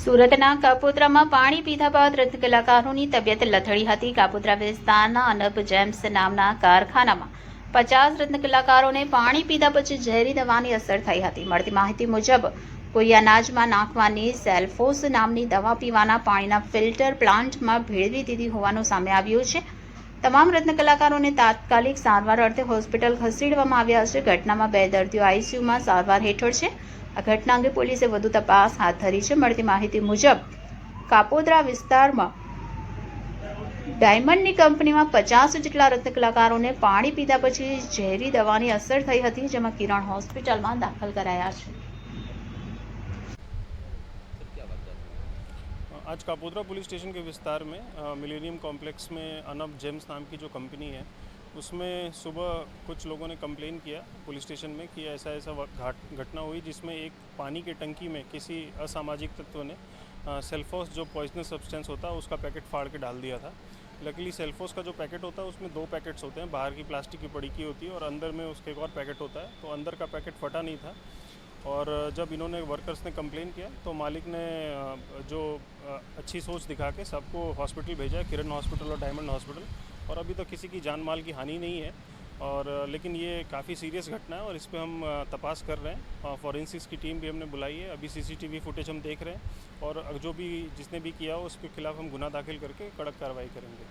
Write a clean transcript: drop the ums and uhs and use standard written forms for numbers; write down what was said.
સુરતના કાપોદ્રામાં પાણી પીધા બાદ રત્ન કલાકારોની તબિયત લથડી હતી। કાપોદ્રા વિસ્તારના અનબ જેમ્સ નામના કારખાનામાં 50 રત્ન કલાકારોને પાણી પીધા પછી ઝેરી દવાની અસર થઈ હતી। મળતી માહિતી મુજબ કોઈ અનાજમાં નાખવાની સેલ્ફોસ નામની દવા પીવાના પાણીના ફિલ્ટર પ્લાન્ટમાં ભેળવી દીધી હોવાનું સામે આવ્યું છે। તમામ રત્ન કલાકારોને તાત્કાલિક સારવાર અર્થે હોસ્પિટલ ખસેડવામાં આવ્યા છે। ઘટનામાં 2 દર્દીઓ આઈસીયુમાં સારવાર હેઠળ છે। આ ઘટના અંગે પોલીસે વધુ તપાસ હાથ ધરી છે। મળતી માહિતી મુજબ કાપોદ્રા વિસ્તારમાં ડાયમંડની કંપનીમાં 50 જેટલા રત્ન કલાકારોને પાણી પીધા પછી ઝેરી દવાની અસર થઈ હતી, જેમાં કિરણ હોસ્પિટલમાં દાખલ કરાયા છે। आज कापोद्रा पुलिस स्टेशन के विस्तार में मिलेनियम कॉम्प्लेक्स में अनब जेम्स नाम की जो कंपनी है, उसमें सुबह कुछ लोगों ने कंप्लेन किया पुलिस स्टेशन में कि ऐसा घटना हुई जिसमें एक पानी की टंकी में किसी असामाजिक तत्व ने सेल्फोस जो पॉइजनस सब्सटेंस होता है उसका पैकेट फाड़ के डाल दिया था। लकीली सेल्फोस का जो पैकेट होता है उसमें 2 पैकेट्स होते हैं, बाहर की प्लास्टिक की पड़ी की होती है और अंदर में उसके एक और पैकेट होता है। तो अंदर का पैकेट फटा नहीं था और जब इन्होंने वर्कर्स ने कंप्लेन किया तो मालिक ने जो अच्छी सोच दिखा के सबको हॉस्पिटल भेजा, किरण हॉस्पिटल और डायमंड हॉस्पिटल। और अभी तो किसी की जान माल की हानि नहीं है और लेकिन ये काफ़ी सीरियस घटना है और इस पर हम तपास कर रहे हैं। फॉरेंसिक्स की टीम भी हमने बुलाई है। अभी सीसीटीवी फुटेज हम देख रहे हैं और जो भी जिसने भी किया हो उसके खिलाफ हम गुनाह दाखिल करके कड़क कार्रवाई करेंगे।